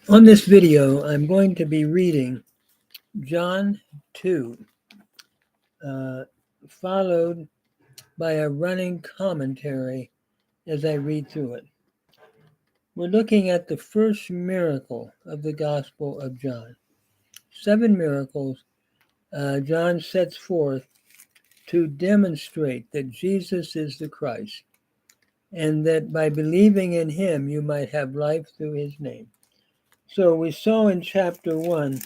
On this video, I'm going to be reading John 2, uh, followed by a running commentary as I read through it. We're looking at the first miracle of the Gospel of John. 7 miracles John sets forth to demonstrate that Jesus is the Christ, and that by believing in him you might have life through his name. So we saw in chapter 1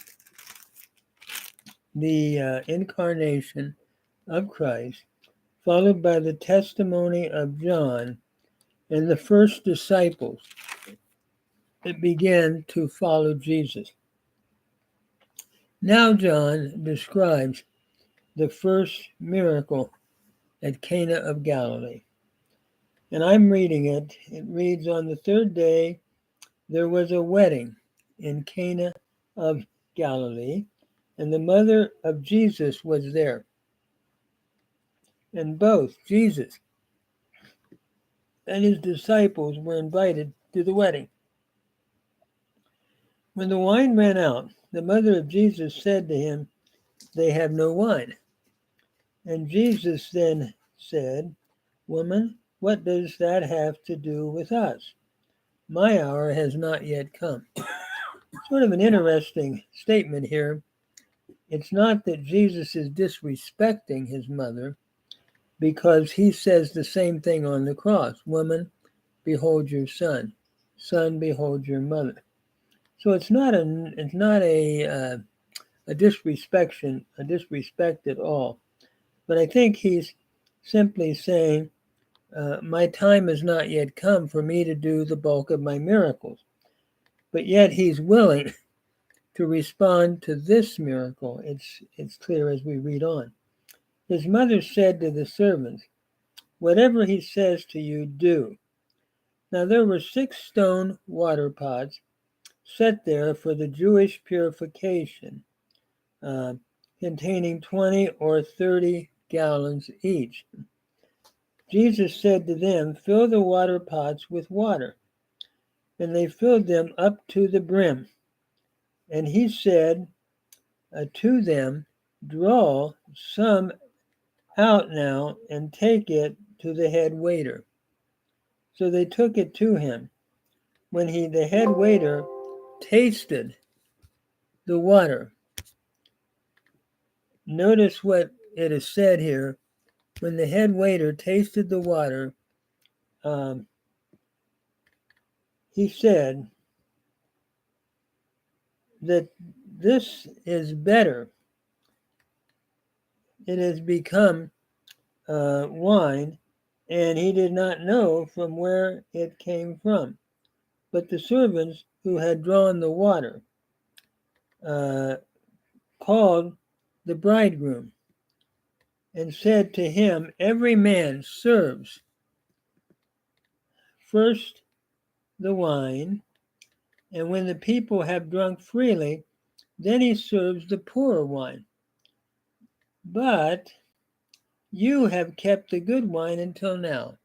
the incarnation of Christ, followed by the testimony of John and the first disciples that began to follow Jesus. Now John describes the first miracle at Cana of Galilee. And I'm reading it. It reads, "On the third day there was a wedding in Cana of Galilee, and the mother of Jesus was there. And both Jesus and his disciples were invited to the wedding. When the wine ran out, the mother of Jesus said to him, 'They have no wine.' And Jesus then said, 'Woman, what does that have to do with us? My hour has not yet come.'" Sort of an interesting statement here. It's not that Jesus is disrespecting his mother, because he says the same thing on the cross. "Woman, behold your son. Son, behold your mother." So it's not a disrespect at all. But I think he's simply saying, my time has not yet come for me to do the bulk of my miracles. But yet he's willing to respond to this miracle. It's clear as we read on. His mother said to the servants, "Whatever he says to you, do." Now there were 6 stone water pots set there for the Jewish purification, containing 20 or 30 gallons each. Jesus said to them, "Fill the water pots with water." And they filled them up to the brim. And he said to them, "Draw some out now and take it to the head waiter." So they took it to him. When the head waiter tasted the water, notice what it is said here. When the head waiter tasted the water, he said that this is better. It has become wine, and he did not know from where it came from. But the servants who had drawn the water called the bridegroom and said to him, "Every man serves first the wine, and when the people have drunk freely, then he serves the poorer wine. But you have kept the good wine until now."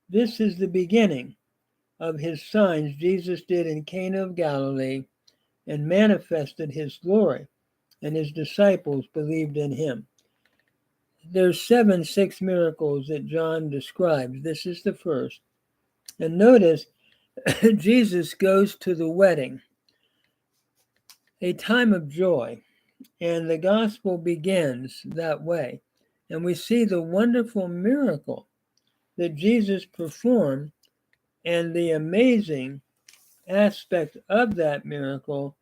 This is the beginning of his signs Jesus did in Cana of Galilee and manifested his glory, and his disciples believed in him. There's 6 miracles that John describes. This is the first. And notice Jesus goes to the wedding, a time of joy, and the gospel begins that way. And we see the wonderful miracle that Jesus performed and the amazing aspect of that miracle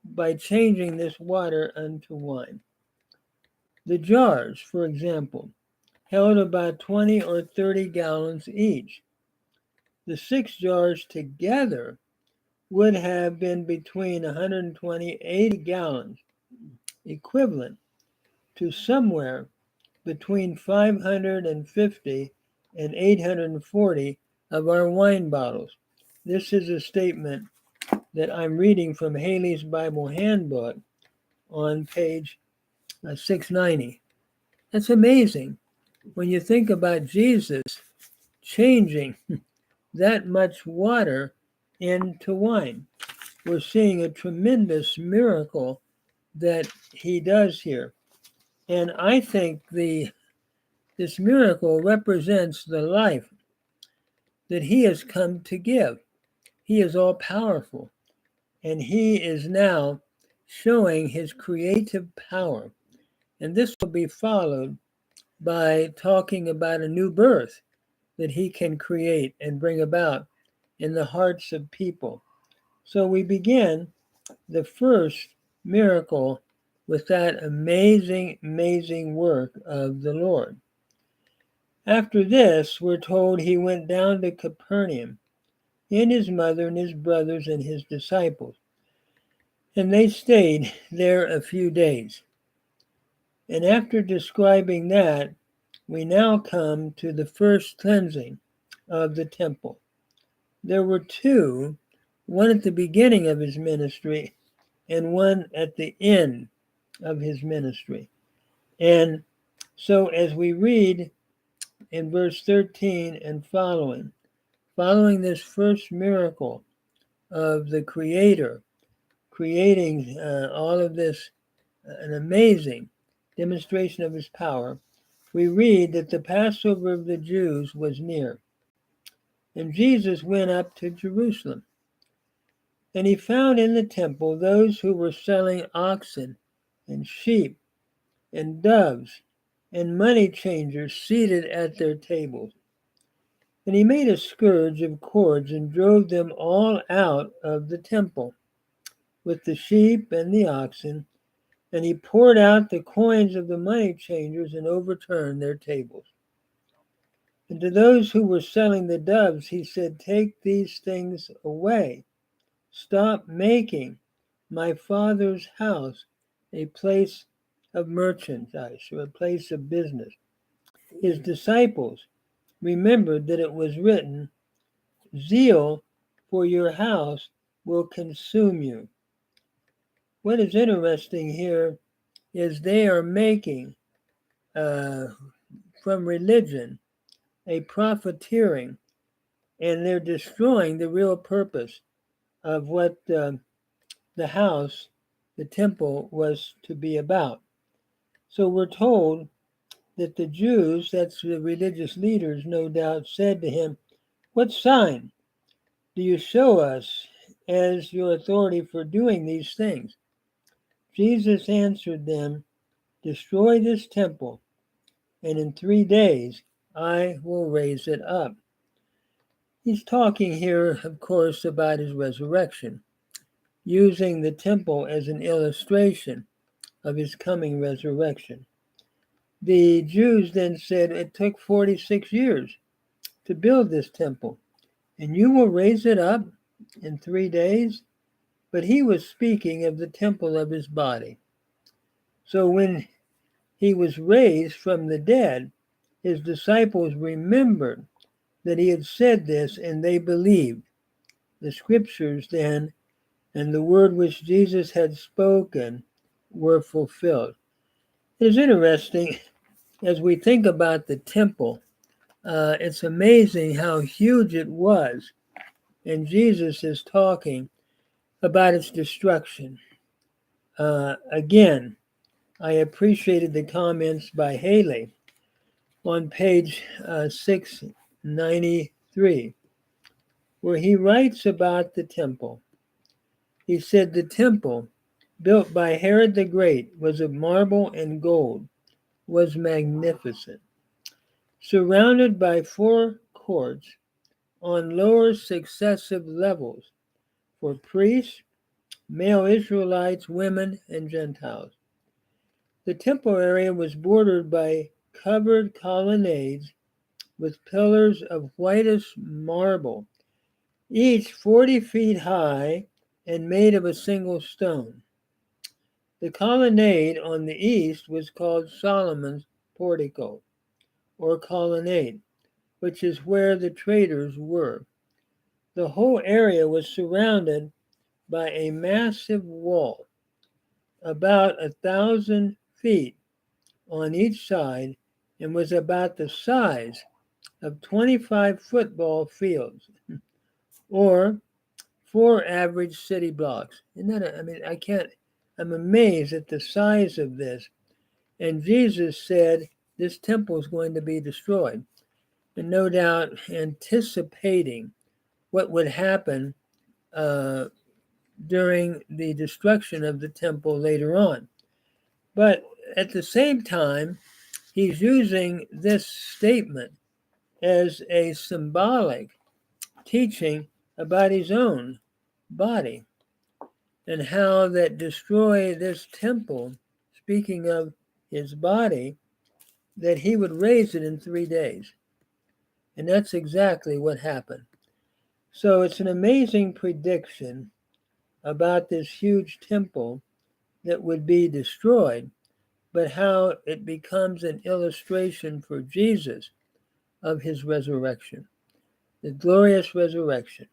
by changing this water unto wine. The jars, for example, held about 20 or 30 gallons each. The 6 jars together would have been between 120 and 80 gallons, equivalent to somewhere between 550 and 840 of our wine bottles. This is a statement that I'm reading from Haley's Bible Handbook on page 690. That's amazing when you think about Jesus changing that much water into wine. we're seeing a tremendous miracle that he does here. And I think this miracle represents the life that he has come to give. He is all powerful, and he is now showing his creative power. And this will be followed by talking about a new birth that he can create and bring about in the hearts of people. So we begin the first miracle with that amazing, amazing work of the Lord. After this, we're told he went down to Capernaum, and his mother and his brothers and his disciples. And they stayed there a few days. And after describing that, we now come to the first cleansing of the temple. There were two, one at the beginning of his ministry and one at the end of his ministry. And so as we read in verse 13 and following this first miracle of the Creator creating all of this, an amazing demonstration of his power, we read that the Passover of the Jews was near. And Jesus went up to Jerusalem. And he found in the temple those who were selling oxen and sheep and doves and money changers seated at their tables. And he made a scourge of cords and drove them all out of the temple with the sheep and the oxen. And he poured out the coins of the money changers and overturned their tables. And to those who were selling the doves, he said, "Take these things away. Stop making my Father's house a place of merchandise or a place of business." His disciples remembered that it was written, "Zeal for your house will consume you." What is interesting here is they are making from religion a profiteering, and they're destroying the real purpose of what the house, the temple, was to be about. So we're told that the Jews, that's the religious leaders, no doubt, said to him, "What sign do you show us as your authority for doing these things?" Jesus answered them, "Destroy this temple, and in 3 days I will raise it up." He's talking here, of course, about his resurrection, using the temple as an illustration of his coming resurrection. The Jews then said, "It took 46 years to build this temple, and you will raise it up in 3 days?" But he was speaking of the temple of his body. So when he was raised from the dead, his disciples remembered that he had said this, and they believed the scriptures then, and the word which Jesus had spoken were fulfilled. It is interesting as we think about the temple. It's amazing how huge it was, and Jesus is talking about its destruction. Again, I appreciated the comments by Haley on page 693, where he writes about the temple. He said, "The temple, built by Herod the Great, was of marble and gold, was magnificent, surrounded by 4 courts on lower successive levels for priests, male Israelites, women, and Gentiles. The temple area was bordered by covered colonnades with pillars of whitest marble, each 40 feet high and made of a single stone. The colonnade on the east was called Solomon's portico, or colonnade, which is where the traders were. The whole area was surrounded by a massive wall, about 1,000 feet on each side, and was about the size of 25 football fields, or 4 average city blocks. Isn't that, I'm amazed at the size of this. And Jesus said this temple is going to be destroyed. And no doubt anticipating what would happen during the destruction of the temple later on. But at the same time, he's using this statement as a symbolic teaching about his own body and how that destroy this temple, speaking of his body, that he would raise it in 3 days. And that's exactly what happened. So it's an amazing prediction about this huge temple that would be destroyed, but how it becomes an illustration for Jesus of his resurrection, the glorious resurrection,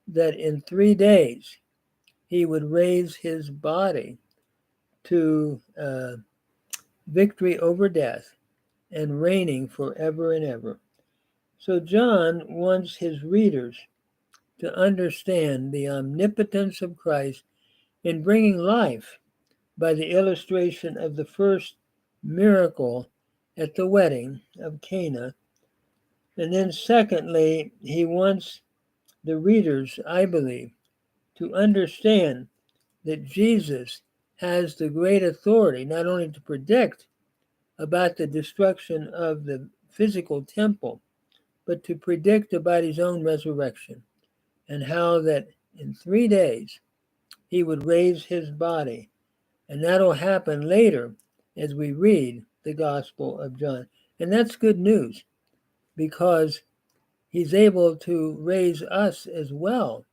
that in 3 days he would raise his body to victory over death and reigning forever and ever. So John wants his readers to understand the omnipotence of Christ in bringing life by the illustration of the first miracle at the wedding of Cana. And then secondly, he wants the readers, I believe, to understand that Jesus has the great authority not only to predict about the destruction of the physical temple, but to predict about his own resurrection and how that in 3 days he would raise his body. And that'll happen later as we read the Gospel of John. And that's good news because he's able to raise us as well,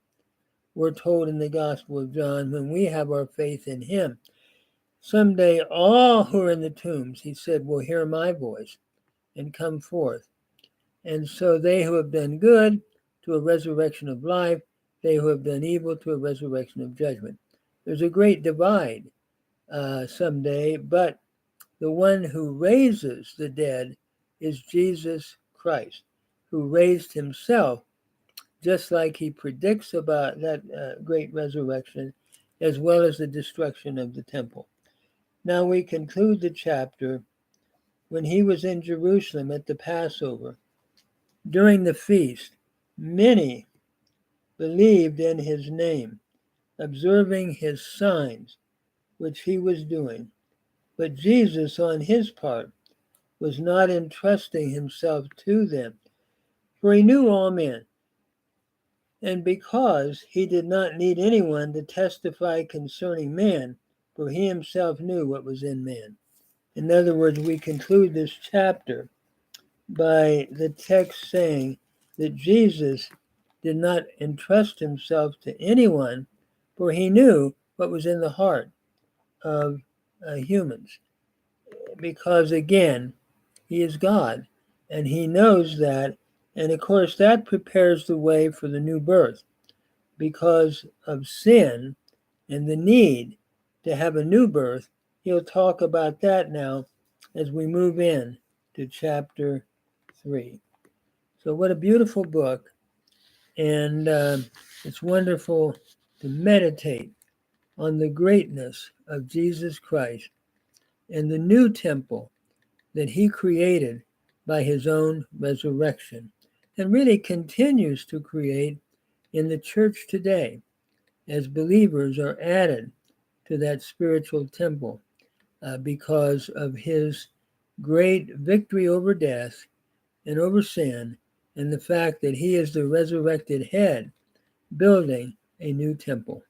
we're told in the Gospel of John, when we have our faith in him. Someday all who are in the tombs, he said, will hear my voice and come forth. And so they who have done good to a resurrection of life, they who have done evil to a resurrection of judgment. There's a great divide someday, but the one who raises the dead is Jesus Christ, who raised himself, just like he predicts about that great resurrection, as well as the destruction of the temple. Now we conclude the chapter when he was in Jerusalem at the Passover. During the feast, many believed in his name, observing his signs, which he was doing. But Jesus, on his part, was not entrusting himself to them, for he knew all men. And because he did not need anyone to testify concerning man, for he himself knew what was in man. In other words, we conclude this chapter by the text saying that Jesus did not entrust himself to anyone, for he knew what was in the heart of humans. Because again, he is God, and he knows that. And of course, that prepares the way for the new birth because of sin and the need to have a new birth. He'll talk about that now as we move in to chapter 3. So what a beautiful book. And it's wonderful to meditate on the greatness of Jesus Christ and the new temple that he created by his own resurrection and really continues to create in the church today as believers are added to that spiritual temple because of his great victory over death and over sin, and the fact that he is the resurrected head building a new temple.